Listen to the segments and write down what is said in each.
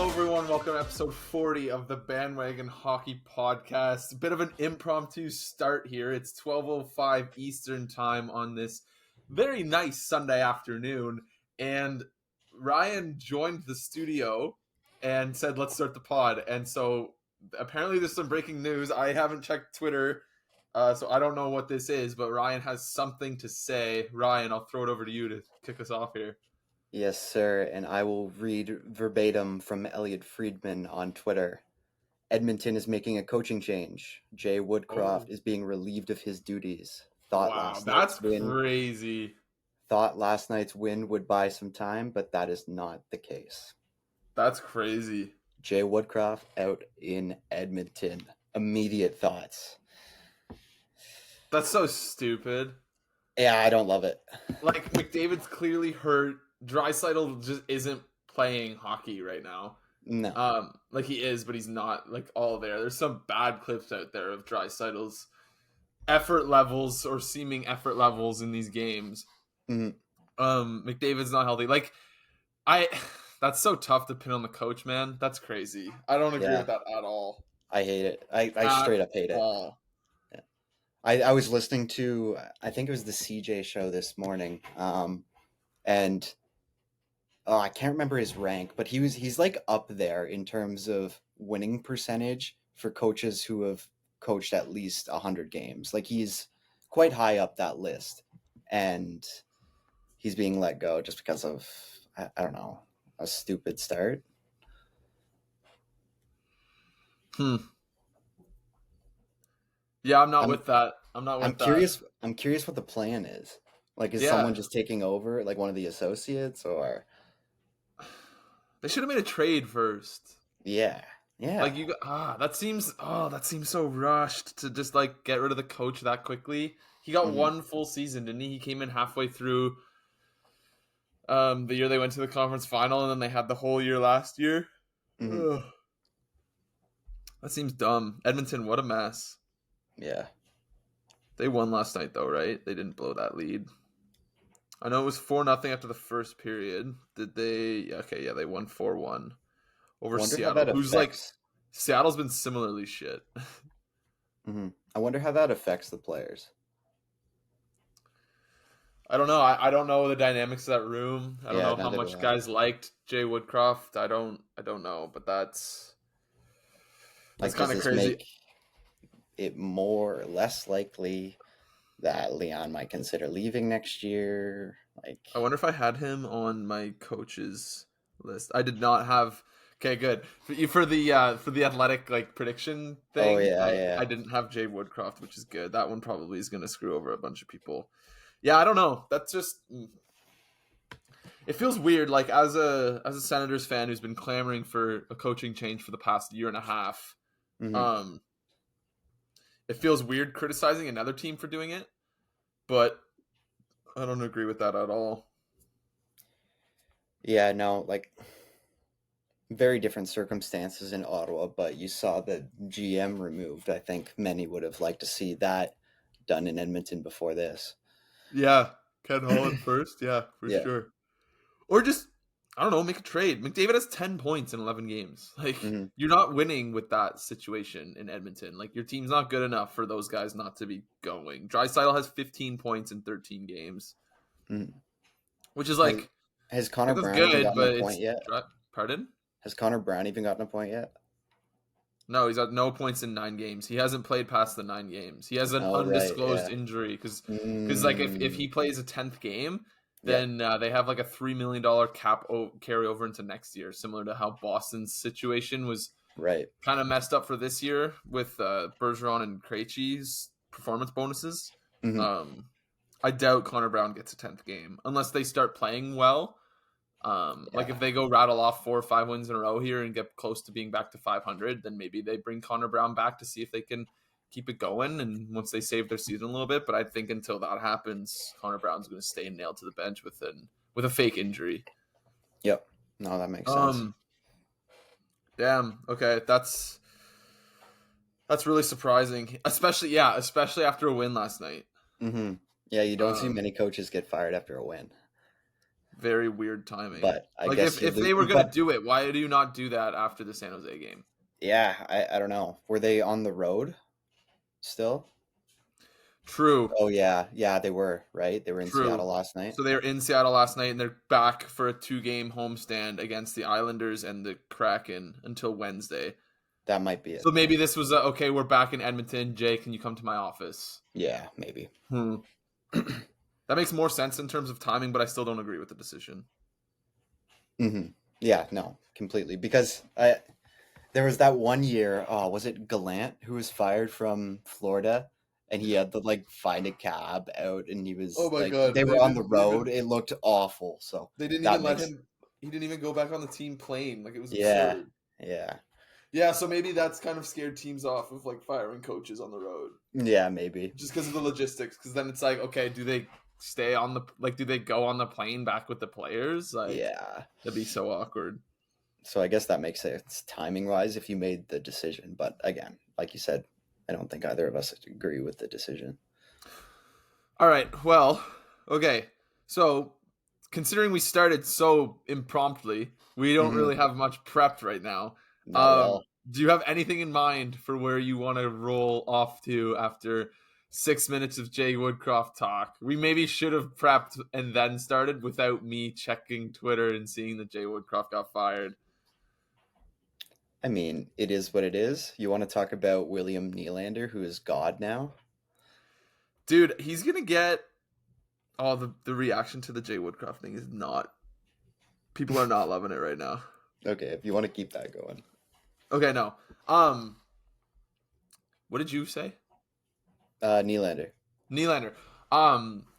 Hello, everyone. Welcome to episode 40 of the Bandwagon Hockey Podcast. A bit of an impromptu start here. It's 12:05 Eastern Time on this very nice Sunday afternoon. And Ryan joined the studio and said, let's start the pod. And so apparently there's some breaking news. I haven't checked Twitter, so I don't know what this is, but Ryan has something to say. Ryan, I'll throw it over to you to kick us off here. Yes, sir, and I will read verbatim from Elliot Friedman on Twitter. Edmonton is making a coaching change. Jay Woodcroft is being relieved of his duties. That's crazy. Thought last night's win would buy some time, but that is not the case. That's crazy. Jay Woodcroft out in Edmonton. Immediate thoughts. That's so stupid. Yeah, I don't love it. Like, McDavid's clearly hurt. Draisaitl just isn't playing hockey right now. No. Like he is, but he's not like all there. There's some bad clips out there of Draisaitl's effort levels or seeming effort levels in these games. Mm-hmm. McDavid's not healthy. Like that's so tough to pin on the coach, man. That's crazy. I don't agree with that at all. I hate it. I straight up hate it. Yeah. I was listening to, I think it was the CJ show this morning. And I can't remember his rank, but he's like up there in terms of winning percentage for coaches who have coached at least 100 games. Like he's quite high up that list, and he's being let go just because of, I don't know, a stupid start. Yeah, I'm not with that. I'm curious what the plan is. Like, is someone just taking over, like one of the associates, or they should have made a trade first? Yeah. Like that seems so rushed to just like get rid of the coach that quickly. He got one full season, didn't he? He came in halfway through the year they went to the conference final, and then they had the whole year last year. That seems dumb. Edmonton, what a mess. Yeah. They won last night though, right? They didn't blow that lead. I know it was 4-0 after the first period. Did they? Okay, yeah, they won 4-1 over Seattle. Who's like, Seattle's been similarly shit. I wonder how that affects the players. I don't know. I don't know the dynamics of that room. I don't know how much guys liked Jay Woodcroft. I don't know, but that's kind of crazy. Make it more or less likely that Leon might consider leaving next year? Like, I wonder if I had him on my coaches list. I did not have. Okay, good for the athletic like prediction thing. Oh yeah, I didn't have Jay Woodcroft, which is good. That one probably is going to screw over a bunch of people. Yeah, I don't know. That's just. It feels weird. Like as a Senators fan who's been clamoring for a coaching change for the past year and a half. It feels weird criticizing another team for doing it, but I don't agree with that at all. Yeah, no, like very different circumstances in Ottawa, but you saw the GM removed. I think many would have liked to see that done in Edmonton before this. Yeah, Ken Holland first. Yeah, for sure. Or just, I don't know, make a trade. McDavid has 10 points in 11 games. Like, you're not winning with that situation in Edmonton. Like, your team's not good enough for those guys not to be going. Draisaitl has 15 points in 13 games. Which is like... Has Connor Brown even gotten a point yet? Pardon? Has Connor Brown even gotten a point yet? No, he's got no points in 9 games. He hasn't played past the 9 games. He has an undisclosed injury. Because like, if he plays a 10th game... then they have like a $3 million cap carry over into next year, similar to how Boston's situation was kind of messed up for this year with Bergeron and Krejci's performance bonuses. I doubt Connor Brown gets a 10th game unless they start playing well. Like if they go rattle off 4 or 5 wins in a row here and get close to being back to 500, then maybe they bring Connor Brown back to see if they can keep it going, and once they save their season a little bit. But I think until that happens, Connor Brown's going to stay nailed to the bench with a fake injury. Yep. No, that makes sense. Damn. Okay, that's really surprising, especially after a win last night. Yeah, you don't see many coaches get fired after a win. very weird timing. But I guess if they were going to do it, why do you not do that after the San Jose game? Yeah, I don't know. Were they on the road still? True. Oh yeah, they were, right? They were in Seattle last night. So they were in Seattle last night, and they're back for a 2-game homestand against the Islanders and the Kraken until Wednesday. That might be it. So maybe this was okay. We're back in Edmonton. Jay, can you come to my office? Yeah, maybe. That makes more sense in terms of timing, but I still don't agree with the decision. Yeah, no, completely. Because there was that one year. Was it Gallant who was fired from Florida? And he had to find a cab out, and he was. Oh my god! They were on the road. It looked awful. So they didn't even let him. He didn't even go back on the team plane. It was absurd. Yeah. So maybe that's kind of scared teams off of firing coaches on the road. Yeah, maybe just because of the logistics. Because then it's okay, do they stay on the do they go on the plane back with the players? Yeah, that'd be so awkward. So I guess that makes sense timing wise if you made the decision. But again, like you said, I don't think either of us agree with the decision. All right. Well, okay. So considering we started so impromptu, we don't really have much prepped right now. Do you have anything in mind for where you want to roll off to after 6 minutes of Jay Woodcroft talk? We maybe should have prepped and then started without me checking Twitter and seeing that Jay Woodcroft got fired. I mean, it is what it is. You want to talk about William Nylander, who is God now? Dude, he's going to get... the reaction to the Jay Woodcroft thing is not... People are not loving it right now. Okay, if you want to keep that going. Okay, no. What did you say? Nylander.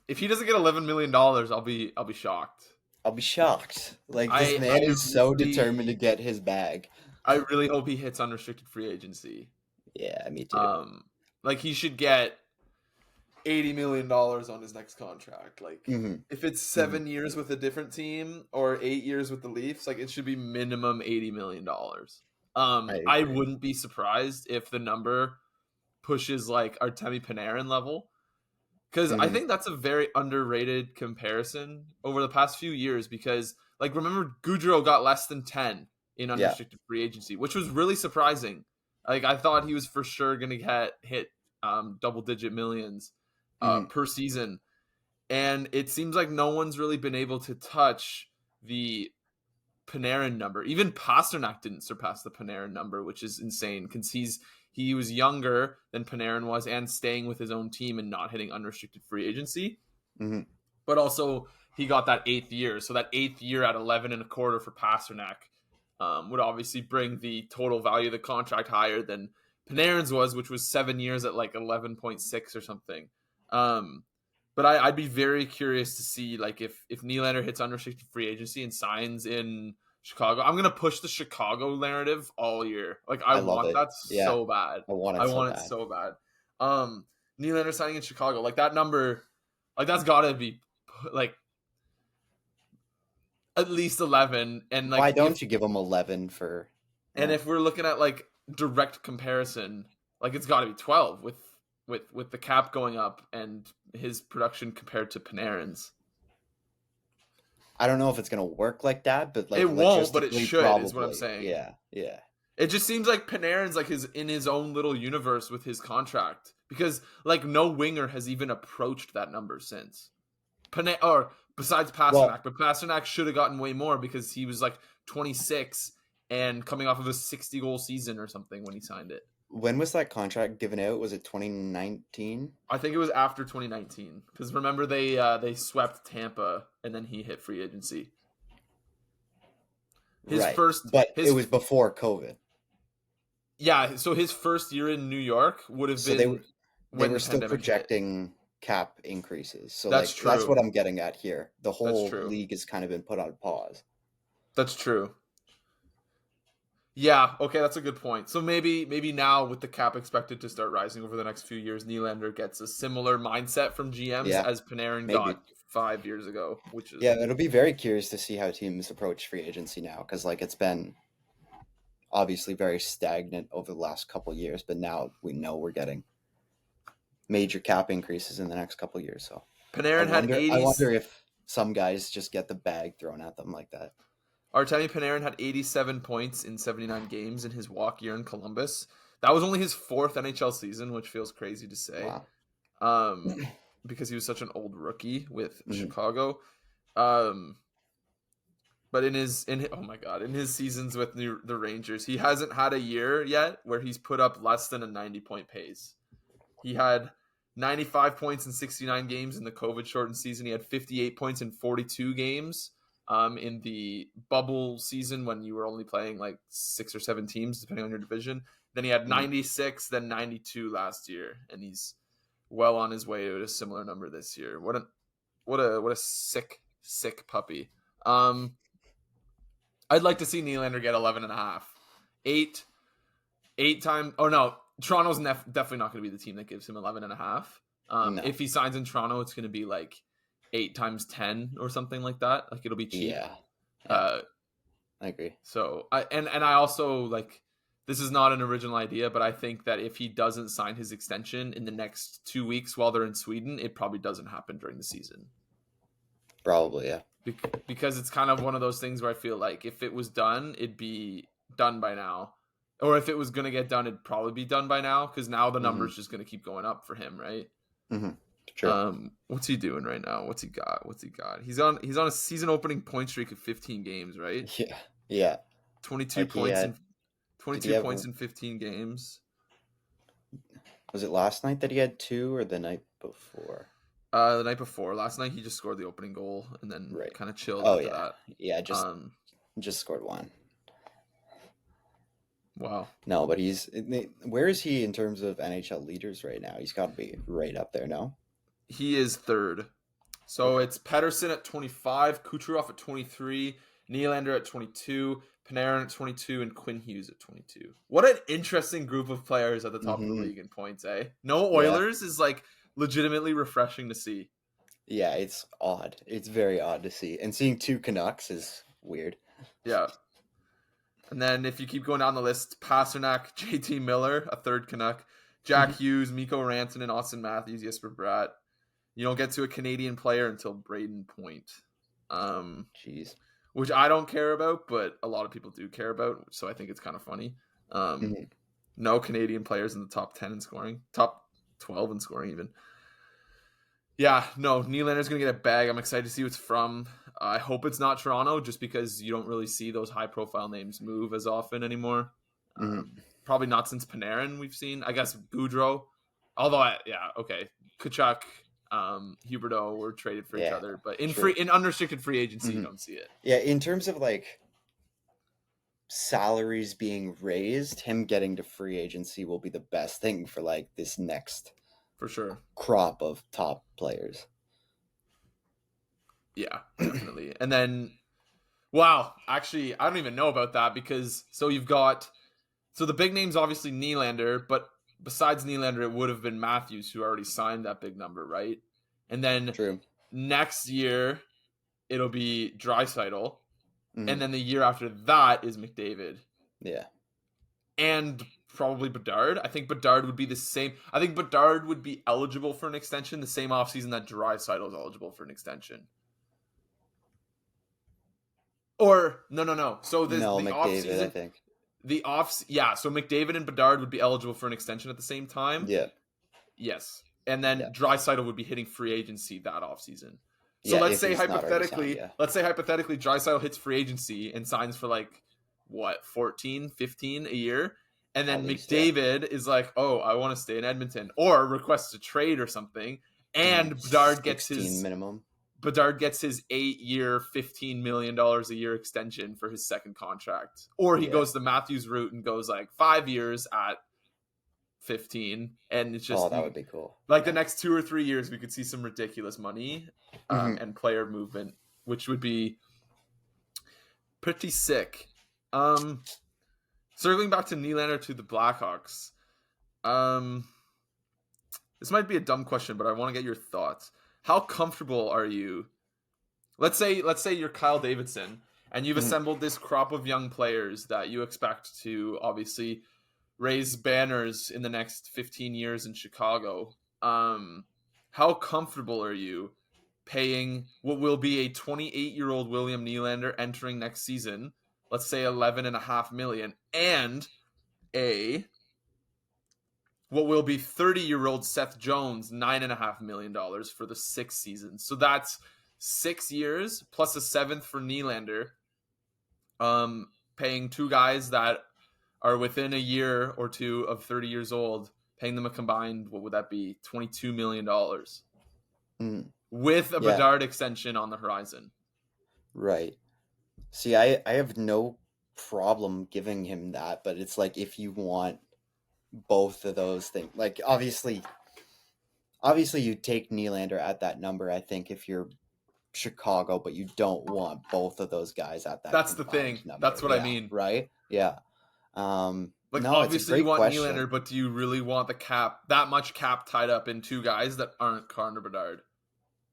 If he doesn't get $11 million, I'll be shocked. I'll be shocked. This man is so determined to get his bag. I really hope he hits unrestricted free agency. Yeah, me too. He should get $80 million on his next contract. If it's 7 years with a different team or 8 years with the Leafs, it should be minimum $80 million. I wouldn't be surprised if the number pushes Artemi Panarin level, because I think that's a very underrated comparison over the past few years. Because remember, Gaudreau got less than 10 in unrestricted free agency, which was really surprising. I thought he was for sure going to hit double-digit millions per season. And it seems like no one's really been able to touch the Panarin number. Even Pasternak didn't surpass the Panarin number, which is insane because he was younger than Panarin was and staying with his own team and not hitting unrestricted free agency. But also he got that 8th year. So that 8th year at 11 and a quarter for Pasternak would obviously bring the total value of the contract higher than Panarin's was, which was 7 years at 11.6 or something. But I'd be very curious to see if Nylander hits unrestricted free agency and signs in Chicago. I'm gonna push the Chicago narrative all year. I want that so bad. I want it so bad. Nylander signing in Chicago, that number, that's gotta be at least 11. And why don't you give him 11 for? And if we're looking at direct comparison, it's gotta be 12 with the cap going up and his production compared to Panarin's. I don't know if it's going to work like that, but it won't, but it should, probably. Is what I'm saying. Yeah. It just seems like Panarin's in his own little universe with his contract, because no winger has even approached that number since. Besides Pasternak, but Pasternak should have gotten way more because he was 26 and coming off of a 60-goal season or something when he signed it. When was that contract given out? Was it 2019? I think it was after 2019. Because remember, they swept Tampa, and then he hit free agency. It was before COVID. Yeah, so his first year in New York would have been... They were still projecting cap increases. So that's true. That's what I'm getting at here. The whole league has kind of been put on pause. That's true. Yeah, okay, that's a good point. So maybe now with the cap expected to start rising over the next few years, Nylander gets a similar mindset from GMs as Panarin got 5 years ago, which is... Yeah, it'll be very curious to see how teams approach free agency now, because it's been obviously very stagnant over the last couple of years, but now we know we're getting major cap increases in the next couple of years. So Panarin had 80. I wonder if some guys just get the bag thrown at them like that. Artemi Panarin had 87 points in 79 games in his walk year in Columbus. That was only his 4th NHL season, which feels crazy to say. Wow. Because he was such an old rookie with Mhm. Chicago. But in his seasons with the Rangers, he hasn't had a year yet where he's put up less than a 90-point pace. He had 95 points in 69 games in the COVID shortened season. He had 58 points in 42 games in the bubble season when you were only playing like 6 or 7 teams depending on your division. Then he had 96, then 92 last year, and he's well on his way to a similar number this year. What a sick puppy. I'd like to see Nylander get 11.5. 8 times. Oh no, Toronto's definitely not going to be the team that gives him 11.5. No. If he signs in Toronto, it's going to be like 8 times 10 or something like that. Like it'll be cheap. Yeah. I agree. So I also like, this is not an original idea, but I think that if he doesn't sign his extension in the next 2 weeks while they're in Sweden, it probably doesn't happen during the season. Probably, yeah. Because it's kind of one of those things where I feel like if it was done, it'd be done by now. Or if it was going to get done, it'd probably be done by now, because now the number's just going to keep going up for him, right? Sure. What's he doing right now? What's he got? He's on a season opening point streak of 15 games, right? Yeah. 22 points in 15 games. Was it last night that he had 2 or the night before? The night before. Last night he just scored the opening goal and then kind of chilled after that. Yeah, just scored 1. Wow. No, but where is he in terms of NHL leaders right now? He's got to be right up there, no? He is 3rd. So it's Pettersson at 25, Kucherov at 23, Nylander at 22, Panarin at 22, and Quinn Hughes at 22. What an interesting group of players at the top of the league in points, eh? No Oilers is like legitimately refreshing to see. Yeah, it's odd. It's very odd to see. And seeing 2 Canucks is weird. Yeah. And then if you keep going down the list, Pasternak, JT Miller, a 3rd Canuck, Jack Hughes, Mikko Rantanen, Austin Matthews, Jesper Bratt. You don't get to a Canadian player until Braden Point. Jeez. Which I don't care about, but a lot of people do care about, so I think it's kind of funny. No Canadian players in the top 10 in scoring. Top 12 in scoring, even. Yeah, no, Nylander's going to get a bag. I'm excited to see what's from. I hope it's not Toronto, just because you don't really see those high-profile names move as often anymore. Probably not since Panarin we've seen. I guess Gaudreau. Although, Tkachuk, Huberdeau were traded for each other. But in unrestricted free agency, you don't see it. Yeah, in terms of, like, salaries being raised, him getting to free agency will be the best thing for, like, this next... For sure. Crop of top players. Yeah, definitely. And then, wow, actually, I don't even know about that because, you've got, the big name's obviously Nylander, but besides Nylander, it would have been Matthews who already signed that big number, right? And then next year, it'll be Draisaitl. And then the year after that is McDavid. Yeah. And probably Bedard. I think Bedard would be the same. I think Bedard would be eligible for an extension the same offseason that Draisaitl is eligible for an extension. Or no. So the McDavid, offseason, I think. So McDavid and Bedard would be eligible for an extension at the same time. Yeah. Yes. And then Draisaitl would be hitting free agency that offseason. So let's say hypothetically, Draisaitl hits free agency and signs for like 14, 15 a year. And then McDavid is like, oh, I want to stay in Edmonton, or requests a trade or something. And Bedard gets his minimum. Bedard gets his 8-year, $15 million a year extension for his second contract. Or he goes the Matthews route and goes like 5 years at 15. And it's just, that would be cool. Like the next 2 or 3 years, we could see some ridiculous money and player movement, which would be pretty sick. Circling back to Nylander to the Blackhawks. This might be a dumb question, but I want to get your thoughts. How comfortable are you? Let's say you're Kyle Davidson and you've assembled this crop of young players that you expect to obviously raise banners in the next 15 years in Chicago. How comfortable are you paying what will be a 28-year-old William Nylander entering next season, let's say $11.5 million, and what will be 30-year-old Seth Jones $9.5 million for the 6th season. So that's 6 years plus a 7th for Nylander, paying two guys that are within a year or two of 30 years old, paying them a combined, what would that be, $22 million with a Bedard extension on the horizon. Right. See, I have no problem giving him that, but it's like if you want both of those things, like obviously you take Nylander at that number, I think, if you're Chicago, but you don't want both of those guys at that. That's the thing. Number. That's what I mean. Right? Yeah. Like, no, obviously you want question. Nylander, but do you really want the cap, that much cap tied up in two guys that aren't Connor Bedard?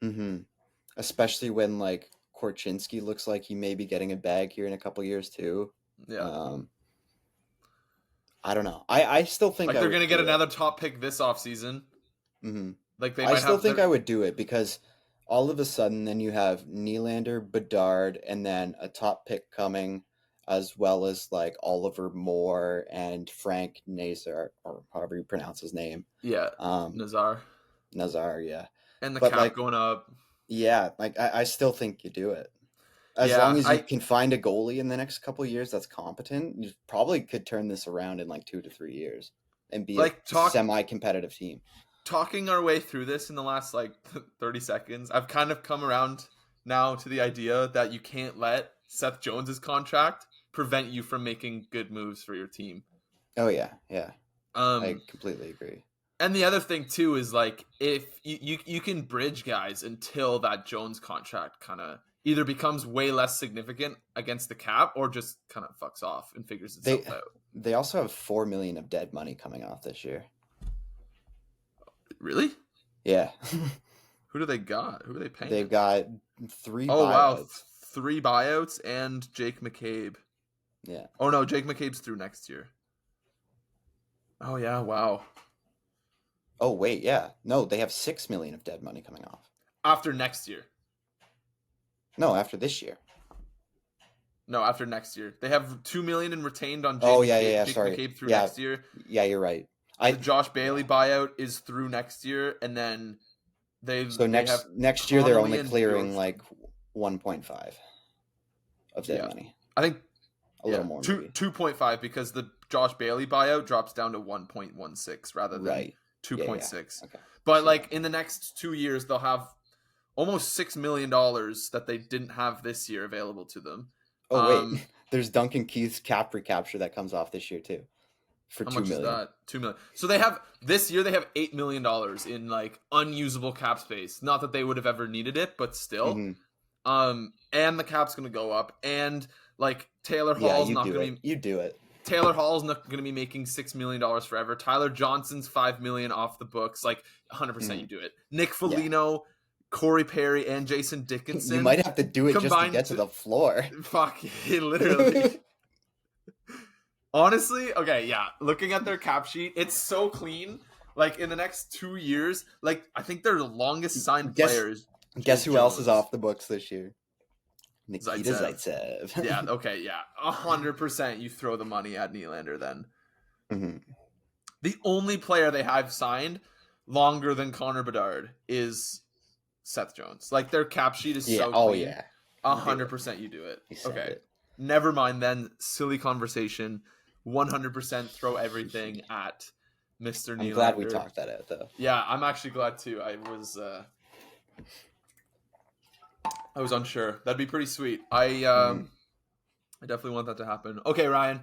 Mm-hmm. Especially when like Korchinski looks like he may be getting a bag here in a couple years too. Yeah. I don't know. I still think like they're going to get another top pick this offseason. Mm-hmm. Like I still think I would do it because all of a sudden then you have Nylander, Bedard, and then a top pick coming, as well as like Oliver Moore and Frank Nazar, or however you pronounce his name. Yeah. Nazar, yeah. And the cap going up. Yeah, like I still think you do it. As long as you can find a goalie in the next couple of years that's competent, you probably could turn this around in like 2 to 3 years and be a semi-competitive team. Talking our way through this in the last like 30 seconds, I've kind of come around now to the idea that you can't let Seth Jones's contract prevent you from making good moves for your team. Oh yeah. I completely agree. And the other thing too is like if you can bridge guys until that Jones contract kind of either becomes way less significant against the cap or just kind of fucks off and figures itself out. They also have $4 million of dead money coming off this year. Really? Yeah. Who do they got? Who are they paying? They've got 3 buyouts. Wow. 3 buyouts and Jake McCabe. Yeah. Oh no, Jake McCabe's through next year. Oh yeah, wow. Oh wait, yeah. No, they have $6 million of dead money coming off. After next year. No, after this year. No, after next year. They have $2 million in retained on Jake McCabe through next year. Yeah, you're right. The Josh Bailey buyout is through next year, and then next year they're only clearing like 1.5 of dead money. I think a little more. 2.5 because the Josh Bailey buyout drops down to 1.16 rather than 2.6. Yeah. Okay. But like in the next 2 years, they'll have almost $6 million that they didn't have this year available to them. Oh wait, there's Duncan Keith's cap recapture that comes off this year too. For How $2 much million. Is that? $2 million. So they have this year. They have $8 million in like unusable cap space. Not that they would have ever needed it, but still. Mm-hmm. And the cap's going to go up, and like Taylor Hall's not going to. You do it. Taylor Hall's not going to be making $6 million forever. Tyler Johnson's $5 million off the books. Like 100%, you do it. Nick Foligno, Corey Perry, and Jason Dickinson. You might have to do it just to get to the floor. Fuck, literally. Honestly, okay, yeah. Looking at their cap sheet, it's so clean. Like in the next 2 years, like I think their longest signed players. Guess who else is off the books this year? Nikita Zaitsev. Yeah. Okay. Yeah. 100%. You throw the money at Nylander then. Mm-hmm. The only player they have signed longer than Connor Bedard is Seth Jones. Like their cap sheet is so clean. Oh yeah. 100% you do it. Okay. Never mind then. Silly conversation. 100% throw everything at Mr. Nylander. I'm glad we talked that out though. Yeah, I'm actually glad too. I was unsure. That'd be pretty sweet. I definitely want that to happen. Okay, Ryan.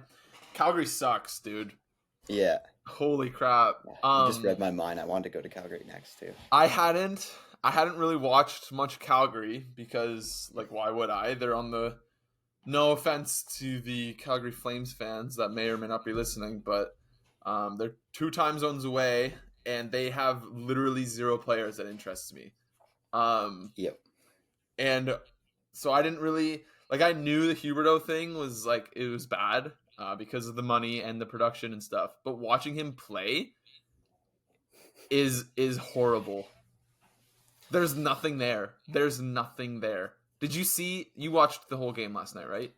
Calgary sucks, dude. Yeah. Holy crap. You just read my mind. I wanted to go to Calgary next too. I hadn't really watched much Calgary because like why would I? They're on the no offense to the Calgary Flames fans that may or may not be listening, but they're 2 time zones away and they have literally 0 players that interests me. Yep. And so I didn't really like. I knew the Huberdeau thing was like it was bad because of the money and the production and stuff. But watching him play is horrible. There's nothing there. There's nothing there. Did you watched the whole game last night, right?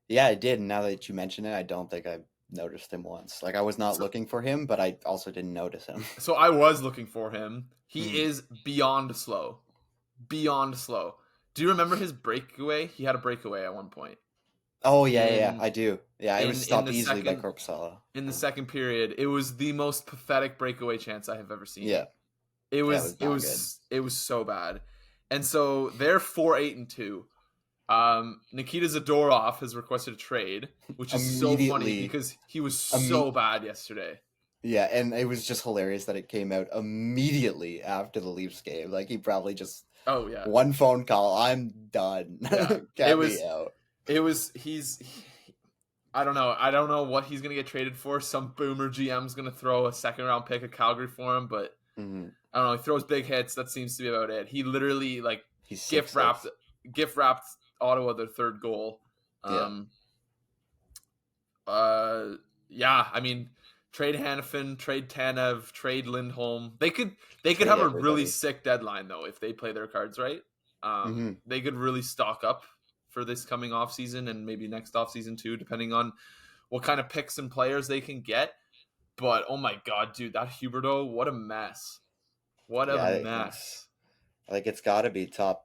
Yeah, I did. And now that you mention it, I don't think I noticed him once. Like, I was not looking for him, but I also didn't notice him. So I was looking for him. He is beyond slow. Beyond slow. Do you remember his breakaway? He had a breakaway at one point. Oh, yeah, I do. Yeah, it was stopped easily by Korpisalo. In the second period, it was the most pathetic breakaway chance I have ever seen. Yeah. It was so bad. And so they're 4-8-2. Nikita Zadorov has requested a trade, which is so funny because he was so bad yesterday. Yeah, and it was just hilarious that it came out immediately after the Leafs game. Like, he probably just one phone call, I'm done. Yeah. Get me out. I don't know what he's gonna get traded for. Some boomer GM's gonna throw a second round pick at Calgary for him, but I don't know. He throws big hits. That seems to be about it. He literally gift wrapped Ottawa their third goal. I mean, trade Hanifin, trade Tanev, trade Lindholm. They could have a really sick deadline though if they play their cards right. They could really stock up for this coming off season and maybe next off season too, depending on what kind of picks and players they can get. But oh my god, dude, that Huberdeau, what a mess! What a mess! It's got to be top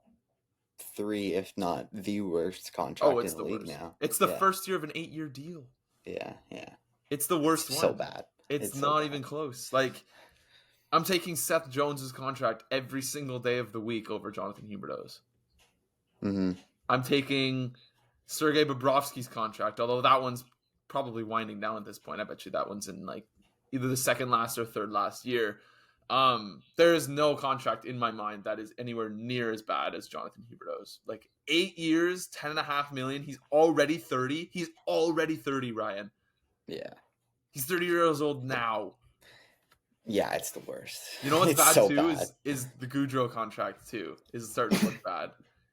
3, if not the worst contract in the league now. It's the first year of an 8-year deal. Yeah. It's the worst one. So bad. It's not even close. Like, I'm taking Seth Jones's contract every single day of the week over Jonathan Huberdeau's. I'm taking Sergei Bobrovsky's contract, although that one's probably winding down at this point. I bet you that one's in either the second last or third last year. There is no contract in my mind that is anywhere near as bad as Jonathan Huberdeau's. 8 years, $10.5 million. He's already 30. He's already 30, Ryan. Yeah. He's 30 years old now. Yeah, it's the worst. You know what's bad too is the Goudreau contract too. Is starting to look bad.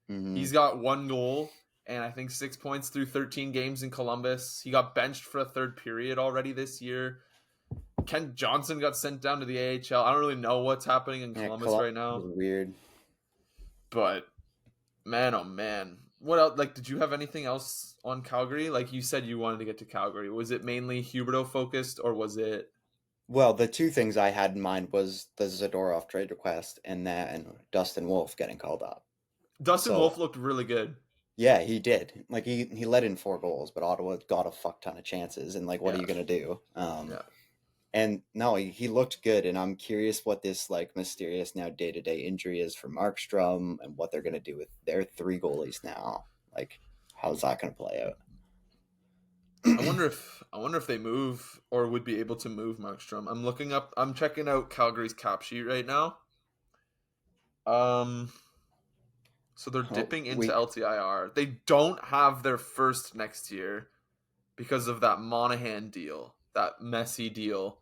He's got 1 goal and I think 6 points through 13 games in Columbus. He got benched for a third period already this year. Kent Johnson got sent down to the AHL. I don't really know what's happening in Columbus right now. Weird. But man, oh man. What else? Did you have anything else on Calgary? Like you said you wanted to get to Calgary. Was it mainly Huberdeau focused or was it? Well, the 2 things I had in mind was the Zadorov trade request and Dustin Wolf getting called up. Dustin Wolf looked really good. Yeah, he did. He let in 4 goals, but Ottawa got a fuck ton of chances. And what are you gonna do? And no, he looked good. And I'm curious what this mysterious now day-to-day injury is for Markstrom and what they're gonna do with their 3 goalies now. How's that gonna play out? I wonder if they move or would be able to move Markstrom. I'm checking out Calgary's cap sheet right now. So they're dipping into LTIR. They don't have their first next year because of that Monahan deal, that messy deal.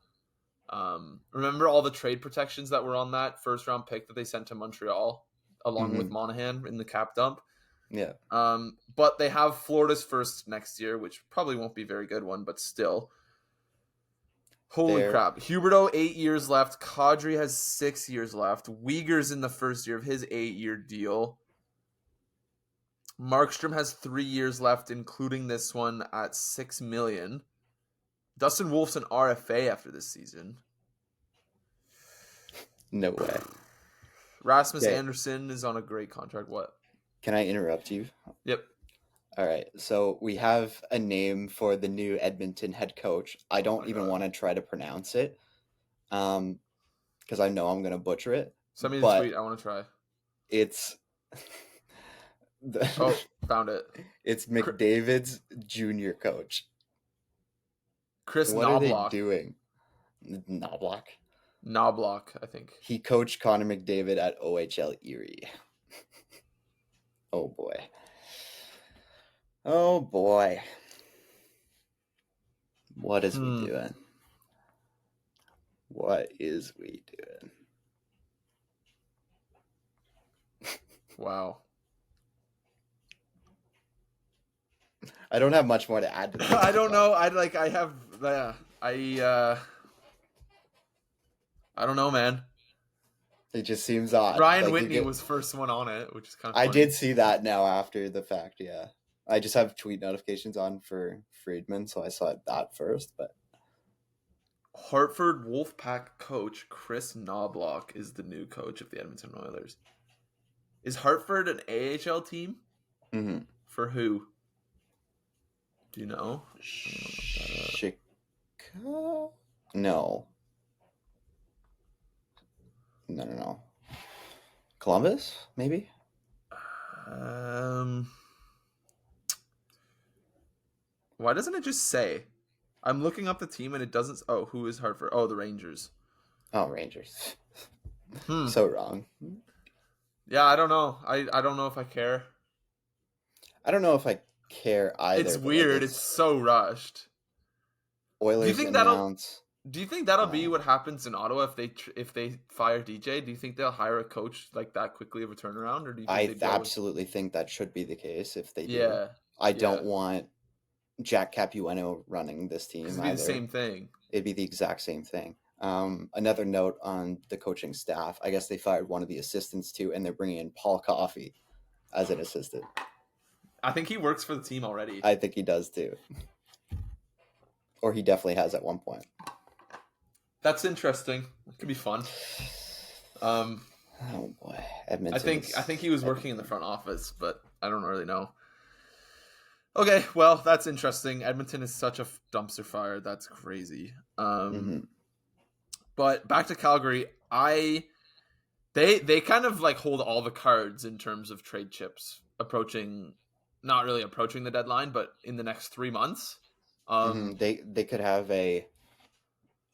Remember all the trade protections that were on that first round pick that they sent to Montreal along with Monahan in the cap dump? Yeah. But they have Florida's first next year, which probably won't be a very good one, but still. Holy crap. Huberdeau, 8 years left. Kadri has 6 years left. Uyghur's in the first year of his 8-year deal. Markstrom has 3 years left, including this one at $6 million. Dustin Wolf's an RFA after this season. No way. Rasmus Anderson is on a great contract. What? Can I interrupt you? Yep. All right. So we have a name for the new Edmonton head coach. I don't even want to try to pronounce it because I know I'm going to butcher it. Send me the tweet. I want to try. It's... found it. It's McDavid's junior coach. Chris What Knoblauch. are they doing? Knoblauch, I think. He coached Connor McDavid at OHL Erie. Oh boy. Oh boy. What is we doing? What is we doing? Wow. I don't have much more to add to that. I don't know. I don't know, man. It just seems odd. Ryan Whitney was first one on it, which is kind of funny. I did see that now after the fact, yeah. I just have tweet notifications on for Friedman, so I saw that first. But Hartford Wolfpack coach Chris Knoblauch is the new coach of the Edmonton Oilers. Is Hartford an AHL team? Mm-hmm. For who? Do you know? Chicago? No. No. Columbus, maybe? Why doesn't it just say? I'm looking up the team and it doesn't. Oh, who is Hartford? Oh, the Rangers. Oh, Rangers. So wrong. Yeah, I don't know. I don't know if I care. I don't know if I care either. It's weird. It's so rushed. Oilers do you think announce. That'll be what happens in Ottawa if they fire DJ? Do you think they'll hire a coach like that quickly of a turnaround, or do you think I absolutely think that should be the case if they do. Yeah. I don't want Jack Capuano running this team. It'd be the same thing. It'd be the exact same thing. Another note on the coaching staff. I guess they fired one of the assistants too, and they're bringing in Paul Coffey as an assistant. I think he works for the team already. I think he does too. Or he definitely has at one point. That's interesting. It could be fun. Oh boy, Edmonton. I think he was working in the front office, but I don't really know. Okay, well, that's interesting. Edmonton is such a dumpster fire. That's crazy. But back to Calgary, they kind of like hold all the cards in terms of trade chips not really approaching the deadline, but in the next 3 months. They could have a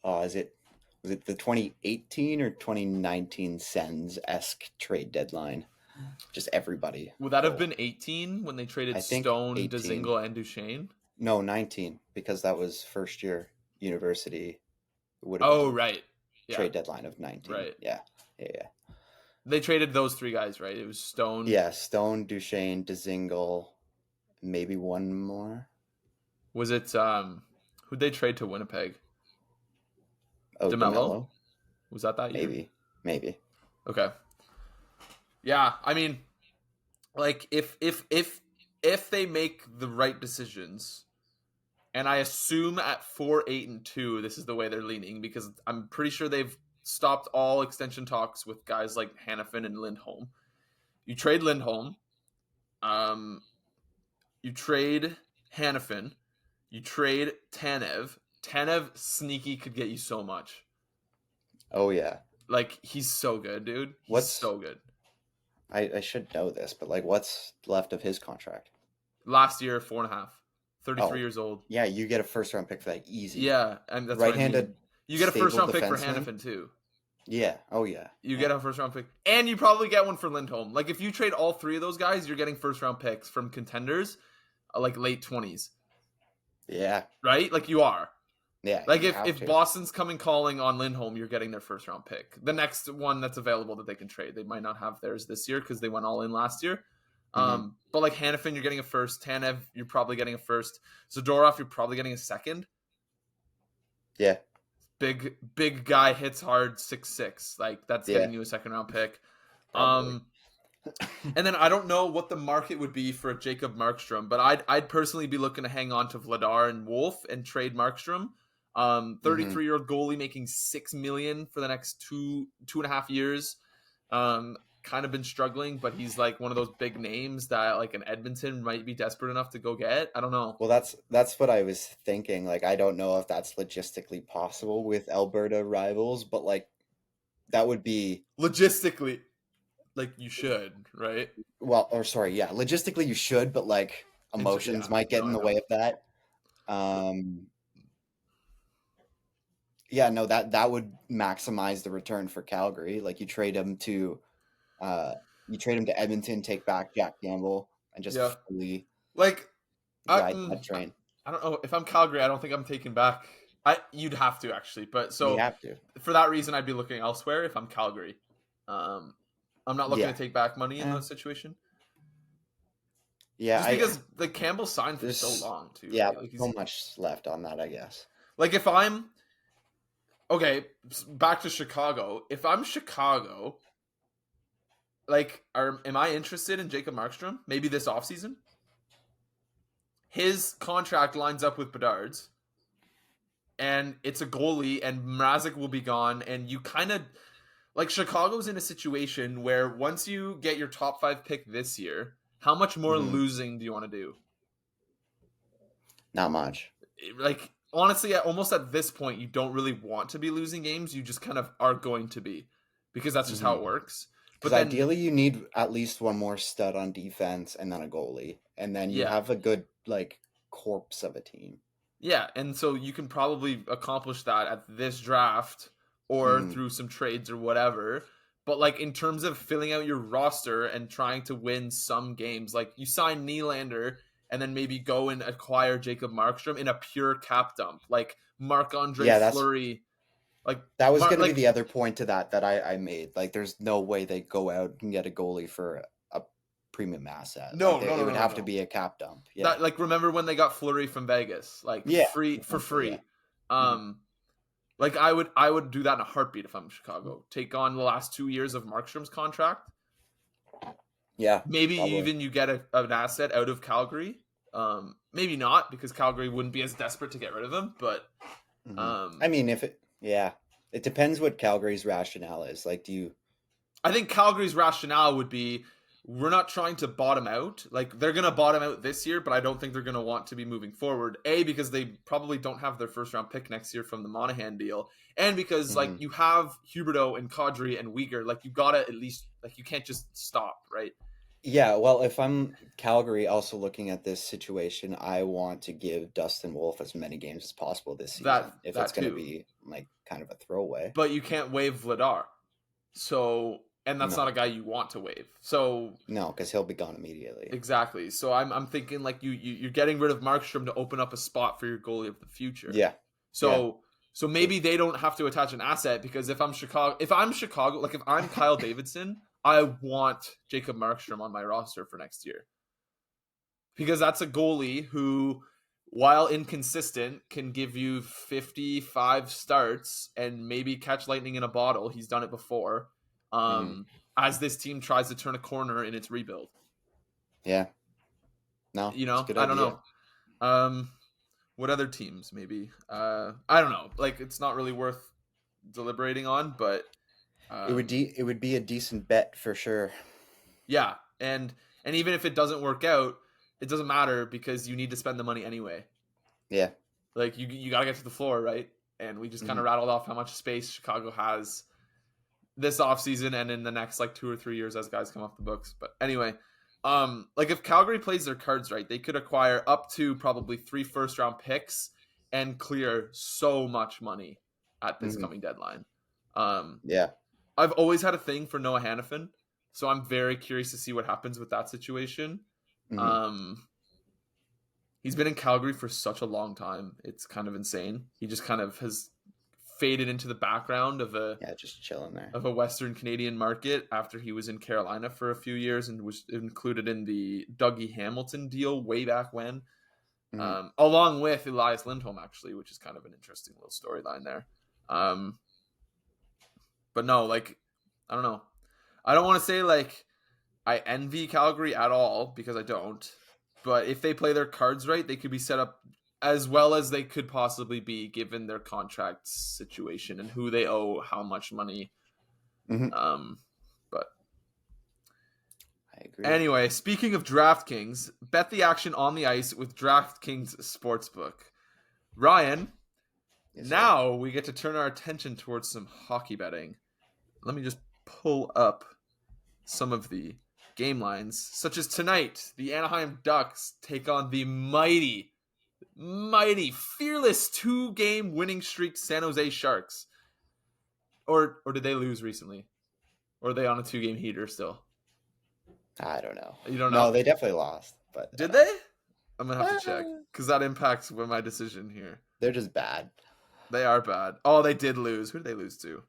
was it the 2018 or 2019 Sens-esque trade deadline? Just everybody. Would that have been 18 when they traded Stone, Dzingel, and Duchesne? No, 19, because that was first year university. Right. Yeah. Trade deadline of 19. Right. Yeah. They traded those three guys, right? It was Stone. Yeah, Stone, Duchesne, Dzingel, maybe one more. Was it who'd they trade to Winnipeg? Oh, DeMello. Was that year? Maybe. Okay. Yeah, I mean, like if they make the right decisions, and I assume at 4-8-2, this is the way they're leaning, because I'm pretty sure they've stopped all extension talks with guys like Hanifin and Lindholm. You trade Lindholm, you trade Hanifin, you trade Tanev. Tanev sneaky could get you so much. Oh yeah, like he's so good, dude. He's so good. I should know this, but like, what's left of his contract? Last year, 4.5. 33 years old. Yeah, you get a first-round pick for that easy. Yeah, and that's right-handed. I mean. You get a first-round pick for Hanifin too. Yeah. Oh yeah. You get a first-round pick, and you probably get one for Lindholm. Like if you trade all three of those guys, you're getting first-round picks from contenders, like late 20s. Yeah. Right? Like you are. Yeah. Like if Boston's coming calling on Lindholm, you're getting their first-round pick. The next one that's available that they can trade, they might not have theirs this year because they went all in last year. But like Hanifin, you're getting a first. Tanev, you're probably getting a first. Zadorov, you're probably getting a second. Yeah. Big guy, hits hard, 6'6". Like that's getting you a second-round pick. And then I don't know what the market would be for Jacob Markstrom, but I'd personally be looking to hang on to Vladar and Wolf and trade Markstrom. 33-year-old goalie making $6 million for the next 2.5 years. Kind of been struggling, but he's like one of those big names that like an Edmonton might be desperate enough to go get. I don't know. Well, that's what I was thinking. Like, I don't know if that's logistically possible with Alberta rivals, but like that would be logistically, like you should, right? Well, or sorry, yeah, logistically you should, but like emotions might get in the way of that. Yeah, no, that would maximize the return for Calgary. Like you trade him to Edmonton, take back Jack Campbell, and just fully like ride that train. I don't know if I'm Calgary. I don't think I'm taking back. You'd have to actually, but so you have to. For that reason, I'd be looking elsewhere if I'm Calgary. I'm not looking to take back money in that situation. Yeah, just because the Campbell signed for so long too. Yeah, right? Like so much left on that, I guess. Like if I'm back to Chicago. If I'm Chicago, like, am I interested in Jacob Markstrom? Maybe this offseason? His contract lines up with Bedard's, and it's a goalie, and Mrazek will be gone, and you kind of, like, Chicago's in a situation where once you get your top 5 pick this year, how much more losing do you want to do? Not much. Like, honestly, almost at this point, you don't really want to be losing games. You just kind of are going to be, because that's just how it works. Because ideally, you need at least one more stud on defense and then a goalie. And then you have a good, like, corpse of a team. Yeah, and so you can probably accomplish that at this draft or through some trades or whatever. But, like, in terms of filling out your roster and trying to win some games, like, you sign Nylander and then maybe go and acquire Jacob Markstrom in a pure cap dump. Like, Marc-Andre Fleury. Like, that was going to be the other point to that I made. Like, there's no way they go out and get a goalie for a premium asset. No, like, it would have to be a cap dump. Yeah. That, like, remember when they got Fleury from Vegas? Like, free. Yeah. Like, I would do that in a heartbeat if I'm Chicago. Take on the last 2 years of Markstrom's contract. Yeah. Maybe even you get an asset out of Calgary. Maybe not, because Calgary wouldn't be as desperate to get rid of him. But I mean, it depends what Calgary's rationale is. Like, I think Calgary's rationale would be, we're not trying to bottom out. Like, they're going to bottom out this year, but I don't think they're going to want to be moving forward. A, because they probably don't have their first round pick next year from the Monahan deal. And because, like, you have Huberdeau and Kadri and Weegar. Like, you got to at least, like, you can't just stop, right? Yeah, well, if I'm Calgary also looking at this situation, I want to give Dustin Wolf as many games as possible this season. If it's going to be, like, kind of a throwaway. But you can't waive Vladar. So... And that's not a guy you want to waive. So no, because he'll be gone immediately. Exactly. So I'm thinking, like, you're getting rid of Markstrom to open up a spot for your goalie of the future. Yeah. So maybe they don't have to attach an asset, because if I'm Chicago, like, if I'm Kyle Davidson, I want Jacob Markstrom on my roster for next year, because that's a goalie who, while inconsistent, can give you 55 starts and maybe catch lightning in a bottle. He's done it before. As this team tries to turn a corner in its rebuild. Yeah. No, I don't know. What other teams maybe? I don't know. Like, it's not really worth deliberating on, but it would be a decent bet for sure. Yeah, and even if it doesn't work out, it doesn't matter, because you need to spend the money anyway. Yeah. Like, you got to get to the floor, right? And we just kind of rattled off how much space Chicago has this offseason and in the next, like, 2 or 3 years as guys come off the books. But anyway, like, if Calgary plays their cards right, they could acquire up to probably 3 first-round picks and clear so much money at this coming deadline. Yeah. I've always had a thing for Noah Hannafin, so I'm very curious to see what happens with that situation. He's been in Calgary for such a long time. It's kind of insane. He just kind of has faded into the background of just chilling there, of a Western Canadian market after he was in Carolina for a few years and was included in the Dougie Hamilton deal way back when, along with Elias Lindholm, actually, which is kind of an interesting little storyline there. But no, like, I don't know. I don't want to say, like, I envy Calgary at all, because I don't. But if they play their cards right, they could be set up as well as they could possibly be, given their contract situation and who they owe how much money. But I agree. Anyway, speaking of DraftKings, bet the action on the ice with DraftKings Sportsbook. Ryan, now we get to turn our attention towards some hockey betting. Let me just pull up some of the game lines, such as tonight, the Anaheim Ducks take on the mighty, fearless 2-game winning streak San Jose Sharks. Or did they lose recently? Or are they on a 2-game heater still? I don't know. You don't know? No, they definitely lost. But did they? I'm gonna have to check, because that impacts my decision here. They're just bad. They are bad. Oh, they did lose. Who did they lose to?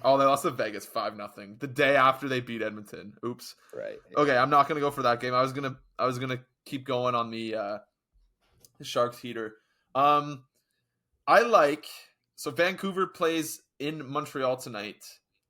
Oh, they lost to Vegas 5-0 the day after they beat Edmonton. Oops. Right. Yeah. Okay, I'm not gonna go for that game. I was gonna keep going on the Sharks heater. So Vancouver plays in Montreal tonight.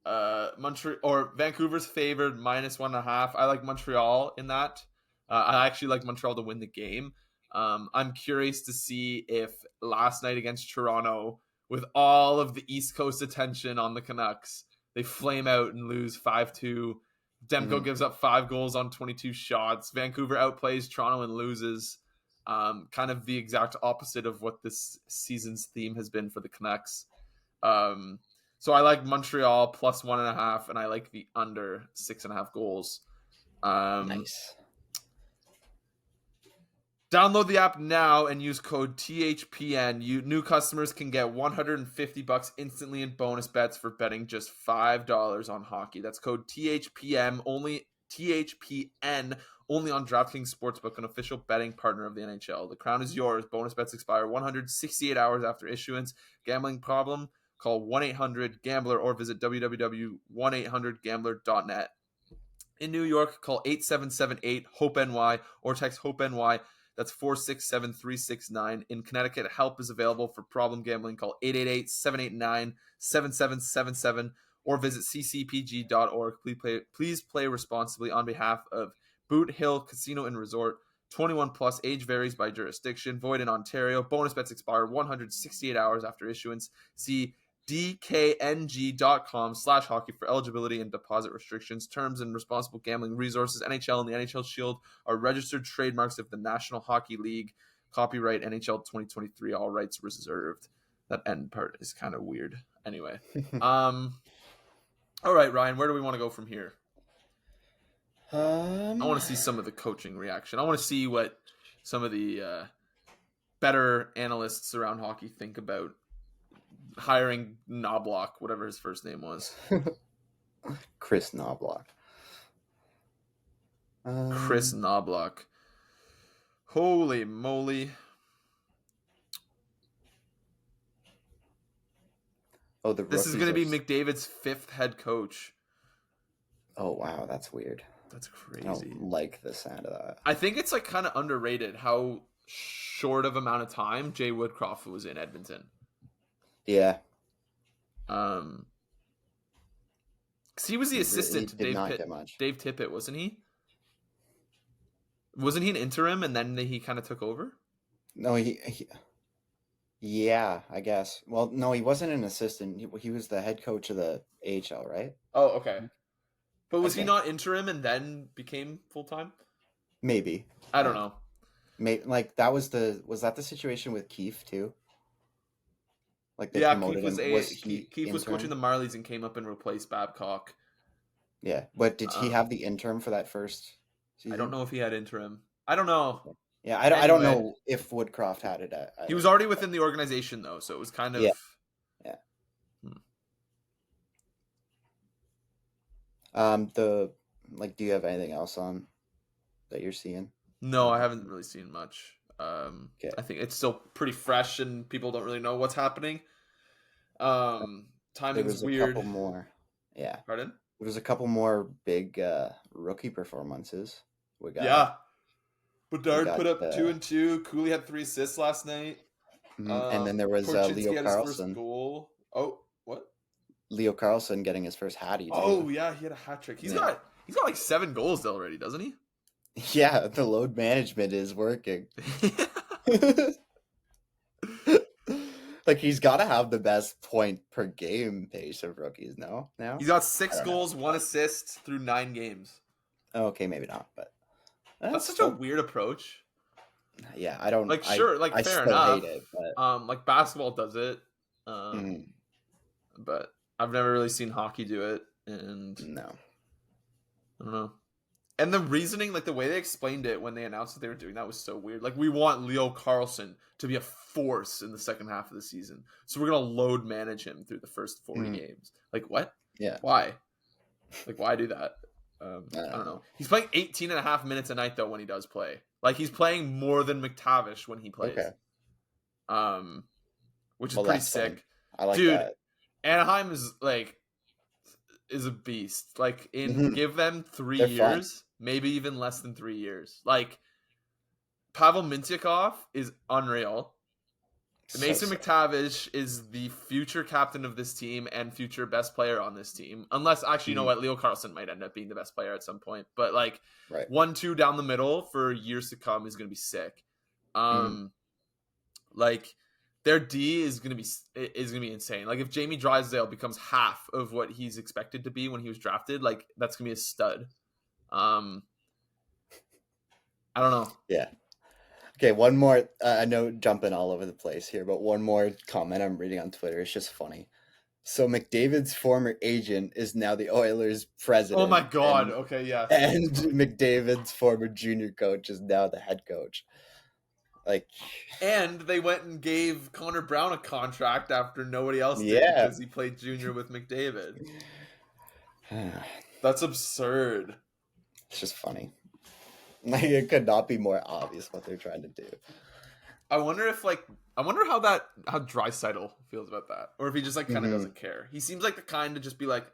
Montreal or Vancouver's favored -1.5. I like Montreal in that. I actually like Montreal to win the game. I'm curious to see if last night against Toronto, with all of the East Coast attention on the Canucks, they flame out and lose 5-2. Demko gives up 5 goals on 22 shots. Vancouver outplays Toronto and loses. Kind of the exact opposite of what this season's theme has been for the Canucks. So I like Montreal +1.5, and I like the under 6.5 goals. Nice. Download the app now and use code THPN. New customers can get $150 instantly in bonus bets for betting just $5 on hockey. That's code THPN only on DraftKings Sportsbook, an official betting partner of the NHL. The crown is yours. Bonus bets expire 168 hours after issuance. Gambling problem? Call 1-800-GAMBLER or visit www.1800gambler.net. In New York, call 877-8-HOPE-NY or text HOPE-NY. That's 467-369. In Connecticut, help is available for problem gambling. Call 888-789-7777 or visit ccpg.org. Please play responsibly on behalf of Boot Hill Casino and Resort. 21 plus, age varies by jurisdiction. Void in Ontario. Bonus bets expire 168 hours after issuance. See dkng.com/hockey for eligibility and deposit restrictions, terms, and responsible gambling resources. NHL and the NHL Shield are registered trademarks of the National Hockey League. Copyright NHL 2023, all rights reserved. That end part is kind of weird. Anyway. All right, Ryan, where do we want to go from here? I want to see some of the coaching reaction. I want to see what some of the better analysts around hockey think about hiring Knoblauch, whatever his first name was. Chris Knoblauch. Chris Knoblauch. Holy moly. Oh, this is going to be McDavid's 5th head coach. Oh, wow. That's weird. That's crazy. I don't like the sound of that. I think it's like kind of underrated how short of amount of time Jay Woodcroft was in Edmonton. Yeah. Because he was the assistant to Dave Tippett, wasn't he? Wasn't he an interim and then he kind of took over? No, yeah, I guess. Well, no, he wasn't an assistant. He was the head coach of the AHL, right? Oh, okay. But was he not interim and then became full-time? Maybe. I don't know. Like that was that the situation with Keefe too? Like they promoted him. Keefe was coaching the Marlies and came up and replaced Babcock. Yeah, but did he have the interim for that first season? I don't know if he had interim. I don't know. Yeah, I don't know if Woodcroft had it. He was already within the organization though, so it was kind of yeah. Do you have anything else on that you're seeing? No, I haven't really seen much. Okay. I think it's still pretty fresh and people don't really know what's happening. Timing's weird. A couple more. Yeah. Pardon? There was a couple more big rookie performances. Bedard put up 2 and 2. Cooley had 3 assists last night. And then there was Leo Carlsson. Goal. Oh, what? Leo Carlsson getting his first hattie. Oh yeah, he had a hat trick. He's got like 7 goals already, doesn't he? Yeah, the load management is working. Like he's got to have the best point per game pace of rookies. Now he's got 6 goals, 1 assist through 9 games. Oh, okay, maybe not, but that's such a weird approach. Yeah, I don't like. Sure, like fair enough. Hate it, but... like basketball does it, but I've never really seen hockey do it, and no, I don't know. And the reasoning, like the way they explained it when they announced that they were doing that was so weird. Like, we want Leo Carlsson to be a force in the second half of the season. So we're going to load manage him through the first 40 games. Like, what? Yeah. Why? Like, why do that? I don't know. He's playing 18 and a half minutes a night, though, when he does play. Like, he's playing more than McTavish when he plays. Okay. Which is pretty sick. Fun. I like Dude, that. Anaheim is a beast. Like, give them 3 They're years. Fun. Maybe even less than 3 years. Like, Pavel Mintyukov is unreal. Mason McTavish is the future captain of this team and future best player on this team. Unless, actually, you know what? Leo Carlson might end up being the best player at some point. But, like, 1-2 down the middle for years to come is going to be sick. Like, their D is going to be insane. Like, if Jamie Drysdale becomes half of what he's expected to be when he was drafted, like, that's going to be a stud. I don't know. Yeah. Okay, one more. I know jumping all over the place here, but one more comment I'm reading on Twitter. It's just funny. So McDavid's former agent is now the Oilers' president. Oh my God! Okay, yeah. And McDavid's former junior coach is now the head coach. Like, and they went and gave Connor Brown a contract after nobody else did because he played junior with McDavid. That's absurd. It's just funny. Like, it could not be more obvious what they're trying to do. I wonder how Draisaitl feels about that, or if he just like kind of doesn't care. He seems like the kind to just be like,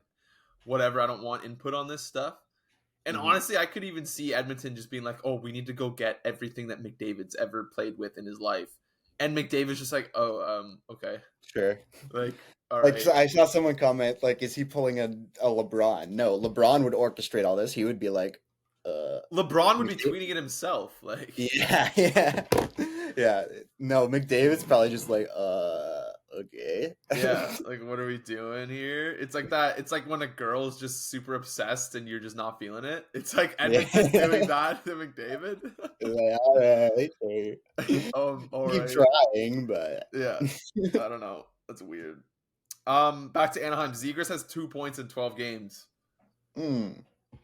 whatever, I don't want input on this stuff. And honestly, I could even see Edmonton just being like, oh, we need to go get everything that McDavid's ever played with in his life, and McDavid's just like, oh, okay, sure, like. All like, right. so I saw someone comment, like, is he pulling a LeBron? No, LeBron would orchestrate all this. He would be like, LeBron would be tweeting it himself, like. Yeah. No, McDavid's probably just like, okay. Yeah, like, what are we doing here? It's like that. It's like when a girl is just super obsessed and you're just not feeling it. It's like Edmonton's doing that to McDavid. Like, all right. All Keep right. trying, but yeah, I don't know. That's weird. Back to Anaheim. Zegras has 2 points in 12 games.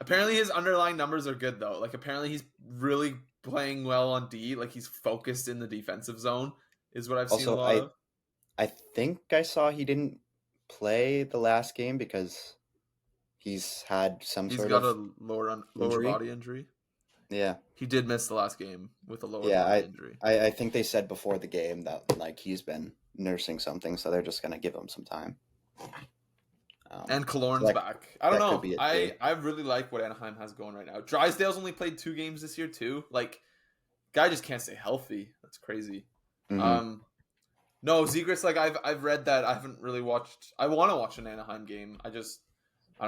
Apparently his underlying numbers are good though. Like, apparently he's really playing well on D. Like, he's focused in the defensive zone is what I've seen a lot of. I think I saw he didn't play the last game because he's had He's got a lower body injury. Yeah. He did miss the last game with a lower body injury. I think they said before the game that, like, he's been nursing something, so they're just going to give him some time. And Killorn's back. I don't know. I really like what Anaheim has going right now. Drysdale's only played 2 games this year too. Like, guy just can't stay healthy. That's crazy. No, Zegras, like, I've read that. I haven't really watched. I want to watch an Anaheim game. I don't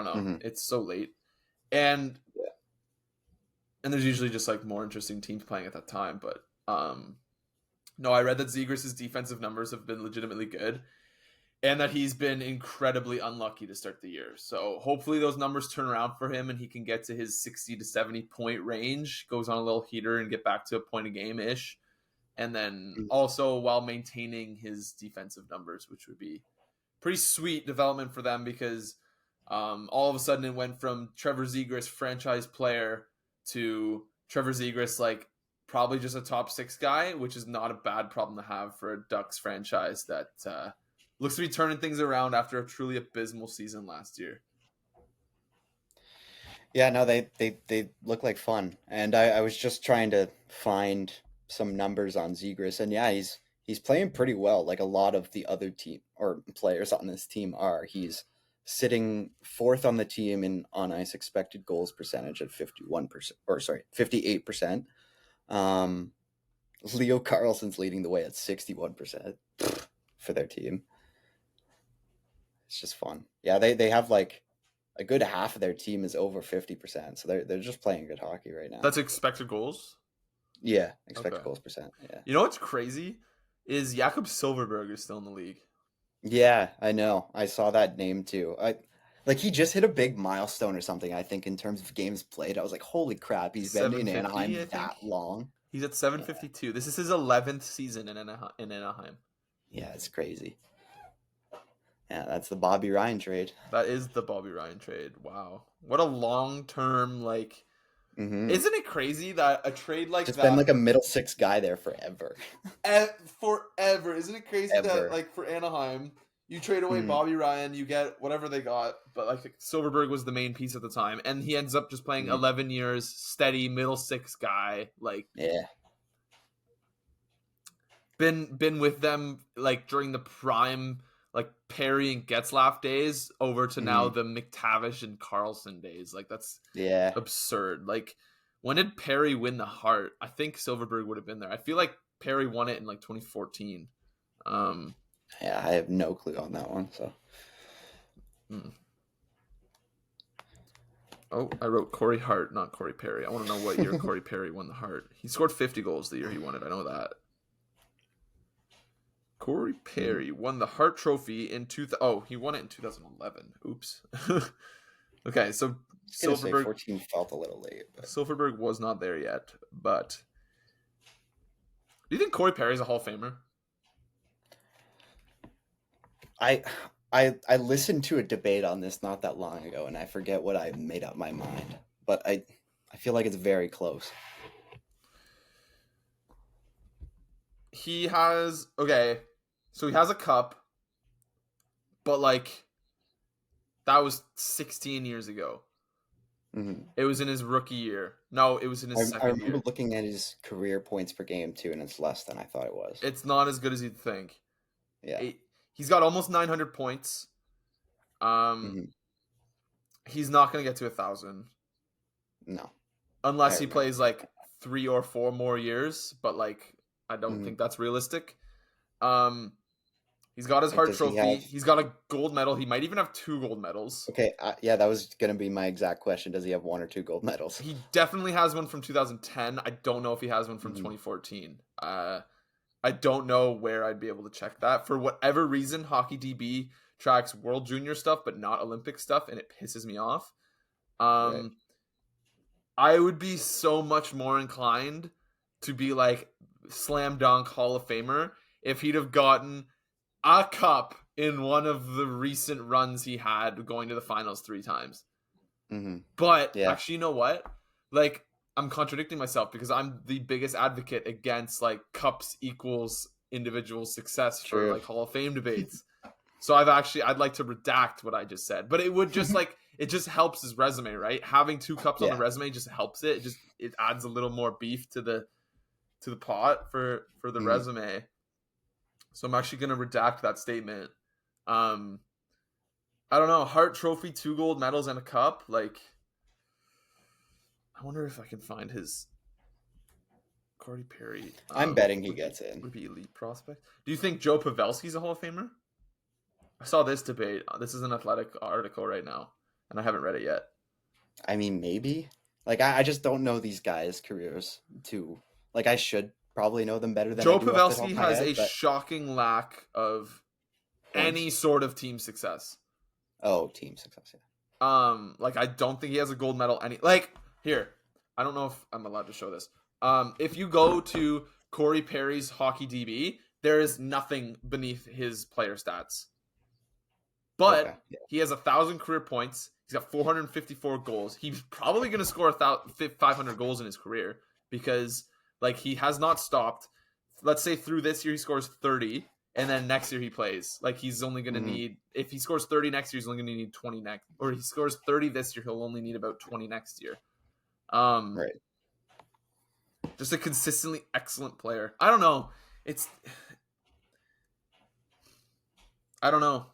know. It's so late, and there's usually just like more interesting teams playing at that time. But no, I read that Zegras' defensive numbers have been legitimately good, and that he's been incredibly unlucky to start the year. So hopefully those numbers turn around for him and he can get to his 60 to 70 point range, goes on a little heater and get back to a point a game-ish. And then also while maintaining his defensive numbers, which would be pretty sweet development for them because all of a sudden it went from Trevor Zegras franchise player to Trevor Zegras, like, probably just a top 6 guy, which is not a bad problem to have for a Ducks franchise that looks to be turning things around after a truly abysmal season last year. Yeah, no, they look like fun. And I was just trying to find some numbers on Zegras, and yeah, he's playing pretty well. Like a lot of the other team or players on this team are. He's sitting 4th on the team in on ice expected goals percentage at 58%. Leo Carlson's leading the way at 61% for their team. It's just fun. Yeah, they have like a good half of their team is over 50%, so they're just playing good hockey right now. That's expected goals? Yeah, expected goals percent. Yeah. You know what's crazy is Jakob Silfverberg is still in the league. Yeah, I know. I saw that name too. He just hit a big milestone or something, I think, in terms of games played. I was like, holy crap, he's been in Anaheim that long. He's at 752. Yeah. This is his 11th season in Anaheim. Yeah, it's crazy. Yeah, that's the Bobby Ryan trade. That is the Bobby Ryan trade. Wow. What a long-term, like... Isn't it crazy that a trade like that... It's been like a middle 6 guy there forever. Forever. Isn't it crazy that, like, for Anaheim, you trade away Bobby Ryan, you get whatever they got, but, like, Silfverberg was the main piece at the time, and he ends up just playing 11 years, steady, middle 6 guy, like... Yeah. Been with them, like, during the prime... like Perry and Getzlaf days over to now the McTavish and Carlson days. Like, that's absurd. Like, when did Perry win the Hart? I think Silfverberg would have been there. I feel like Perry won it in like 2014. Yeah, I have no clue on that one. So. Oh, I wrote Corey Hart, not Corey Perry. I want to know what year Corey Perry won the Hart. He scored 50 goals the year he won it. I know that. Corey Perry won the Hart Trophy in he won it in 2011. Oops. Okay, so Silverberg 14 felt a little late. But... Silverberg was not there yet, but do you think Corey Perry's a Hall of Famer? I listened to a debate on this not that long ago, and I forget what I made up my mind, but I feel like it's very close. He has so he has a cup, but like that was 16 years ago. Mm-hmm. It was in his rookie year. No, it was in his second year. I remember looking at his career points per game too, and it's less than I thought it was. It's not as good as you'd think. Yeah. He's got almost 900 points. He's not going to get to 1,000. No. Unless he plays like 3 or 4 more years, but like I don't think that's realistic. He's got his Hart Trophy. He's got a gold medal. He might even have 2 gold medals. Okay, yeah, that was going to be my exact question. Does he have 1 or 2 gold medals? He definitely has one from 2010. I don't know if he has one from 2014. I don't know where I'd be able to check that. For whatever reason, HockeyDB tracks World Junior stuff, but not Olympic stuff, and it pisses me off. Right. I would be so much more inclined to be like slam dunk Hall of Famer if he'd have gotten a cup in one of the recent runs he had going to the finals 3 times. But actually, you know what? Like, I'm contradicting myself because I'm the biggest advocate against like cups equals individual success for like Hall of Fame debates. So I'd like to redact what I just said, but it would just like, it just helps his resume, right? Having 2 cups on the resume just helps it. It adds a little more beef to the pot for the resume. So I'm actually going to redact that statement. I don't know. Hart Trophy, 2 gold medals and a cup. Like, I wonder if I can find his Corey Perry. I'm betting he gets in. Would be elite prospect. Do you think Joe Pavelski's a Hall of Famer? I saw this debate. This is an Athletic article right now, and I haven't read it yet. I mean, maybe. Like, I just don't know these guys' careers too. Like, I should probably know them better than Joe Pavelski has a shocking lack of any sort of team success. Oh, team success, yeah. Like, I don't think he has a gold medal. Here, I don't know if I'm allowed to show this. If you go to Corey Perry's HockeyDB, there is nothing beneath his player stats. But he has 1,000 career points. He's got 454 goals. He's probably going to score 500 goals in his career because, like, he has not stopped. Let's say through this year he scores 30, and then next year he plays. Like, he's only going to need, if he scores 30 next year, he's only going to need 20 next. Or he scores 30 this year, he'll only need about 20 next year. Right. Just a consistently excellent player. I don't know. I don't know.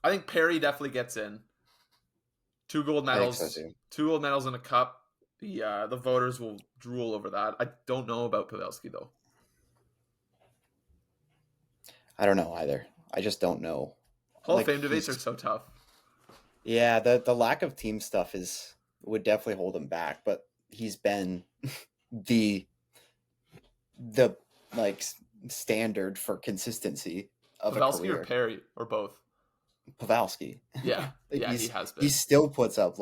I think Perry definitely gets in. 2 gold medals. I think so too. 2 gold medals and a cup. The voters will drool over that. I don't know about Pavelski though. I don't know either. I just don't know. Hall of Fame debates are so tough. Yeah, the lack of team stuff would definitely hold him back, but he's been the like standard for consistency of Pavelski a career. Or Perry or both. Pavelski. Yeah, yeah, he has been. He still puts up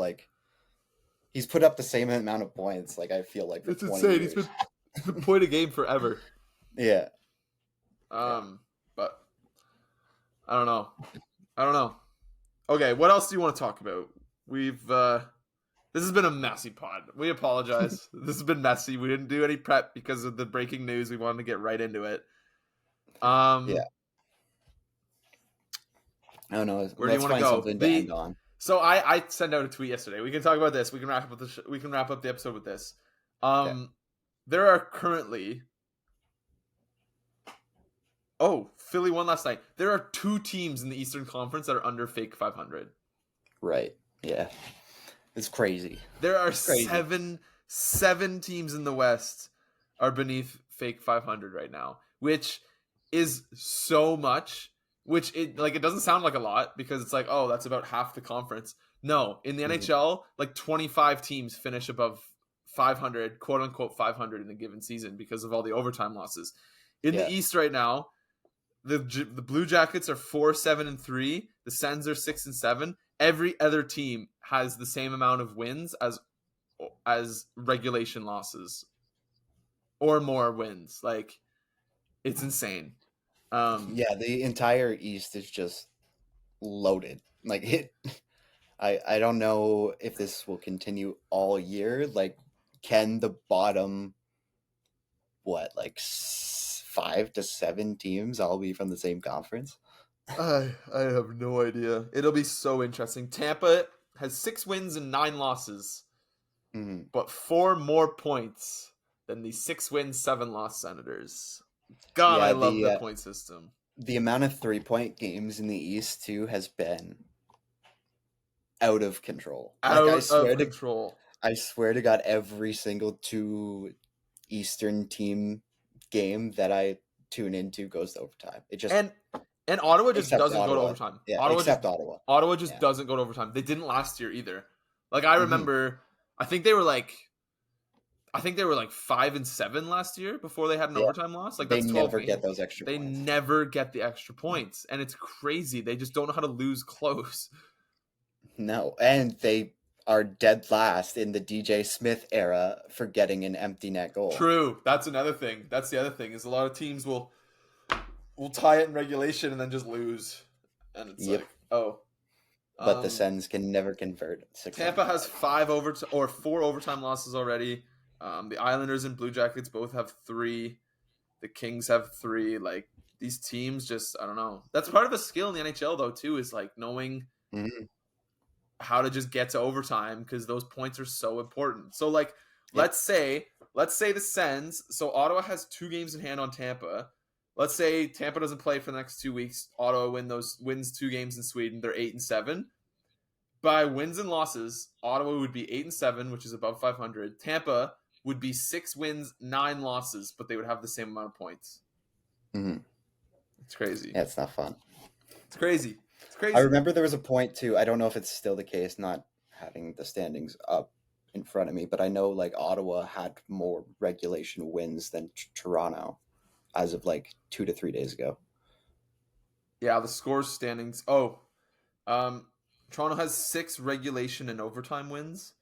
he's put up the same amount of points. Like, I feel like it's insane. Years. He's been point a game forever. Yeah. But I don't know. Okay, what else do you want to talk about? We've this has been a messy pod. We apologize. This has been messy. We didn't do any prep because of the breaking news. We wanted to get right into it. Yeah. Oh no! Where do you want to go? To end on. So I sent out a tweet yesterday. We can talk about this. We can wrap up we can wrap up the episode with this. Okay. There are currently. Oh, Philly won last night. There are 2 teams in the Eastern Conference that are under fake 500. Right. Yeah. It's crazy. There are 7 teams in the West are beneath fake 500 right now, which is so much, which it doesn't sound like a lot because it's like, oh, that's about half the conference. No, in the NHL, like 25 teams finish above 500, quote unquote 500 in a given season because of all the overtime losses. In the East right now, the Blue Jackets are 4-7-3. The Sens are 6-7. Every other team has the same amount of wins as regulation losses or more wins. Like, it's insane. The entire East is just loaded. Like I don't know if this will continue all year. Like, can the bottom 5 to 7 teams all be from the same conference? I have no idea. It'll be so interesting. Tampa has 6 wins and 9 losses, but 4 more points than the 6 wins, 7 loss Senators. God, I love the point system. The amount of 3-point games in the East too has been out of control. I swear to God, every single 2 Eastern team game that I tune into goes to overtime. It just and Ottawa just doesn't go to overtime. Yeah, Ottawa. Ottawa just doesn't go to overtime. They didn't last year either. Like, I remember, I think they were like 5-7 last year before they had an overtime loss. Like, that's 12 never games. Get those extra They points. never get the extra points, and it's crazy. They just don't know how to lose close. No, and they are dead last in the DJ Smith era for getting an empty net goal. True. That's another thing. That's the other thing, is a lot of teams will tie it in regulation and then just lose. And it's like, oh. But the Sens can never convert. Tampa has 4 overtime losses already. The Islanders and Blue Jackets both have 3. The Kings have 3. Like, these teams just, I don't know. That's part of a skill in the NHL, though, too, is like knowing how to just get to overtime, because those points are so important. So, like, let's say the Sens, so Ottawa has 2 games in hand on Tampa. Let's say Tampa doesn't play for the next 2 weeks. Ottawa wins 2 games in Sweden. They're 8-7. By wins and losses, Ottawa would be 8-7, which is above 500. Tampa would be 6 wins, 9 losses, but they would have the same amount of points. It's crazy. Yeah, it's not fun. It's crazy. I remember there was a point too. I don't know if it's still the case, not having the standings up in front of me, but I know like Ottawa had more regulation wins than Toronto as of like 2 to 3 days ago. Yeah, the scores standings. Toronto has 6 regulation and overtime wins.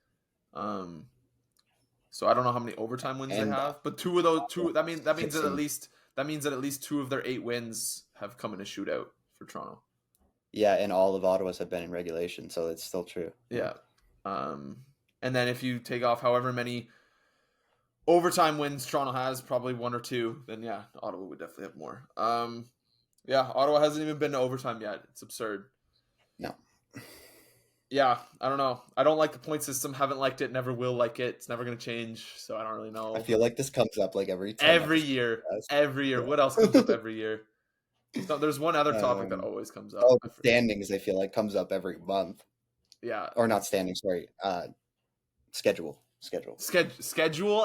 So I don't know how many overtime wins they have, but 2 of those that means that at least 2 of their 8 wins have come in a shootout for Toronto. Yeah, and all of Ottawa's have been in regulation, so it's still true. Yeah. And then if you take off however many overtime wins Toronto has, probably 1 or 2, then yeah, Ottawa would definitely have more. Ottawa hasn't even been to overtime yet. It's absurd. No. Yeah, I don't know. I don't like the point system. Haven't liked it. Never will like it. It's never going to change, so I don't really know. I feel like this comes up like every year. Every year. What else comes up every year? So there's one other topic that always comes up. Standings, I feel like, comes up every month. Yeah. Or not standings, sorry. Schedule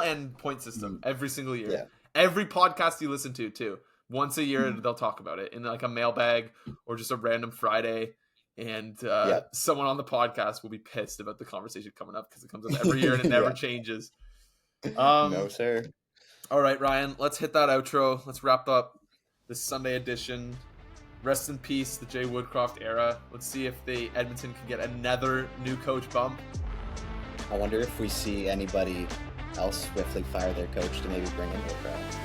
and point system every single year. Yeah. Every podcast you listen to, too. Once a year, they'll talk about it in like a mailbag or just a random Friday. And someone on the podcast will be pissed about the conversation coming up because it comes up every year and it never changes. No, sir. All right, Ryan, let's hit that outro. Let's wrap up this Sunday edition. Rest in peace, the Jay Woodcroft era. Let's see if the Edmonton can get another new coach bump. I wonder if we see anybody else swiftly fire their coach to maybe bring in Woodcroft.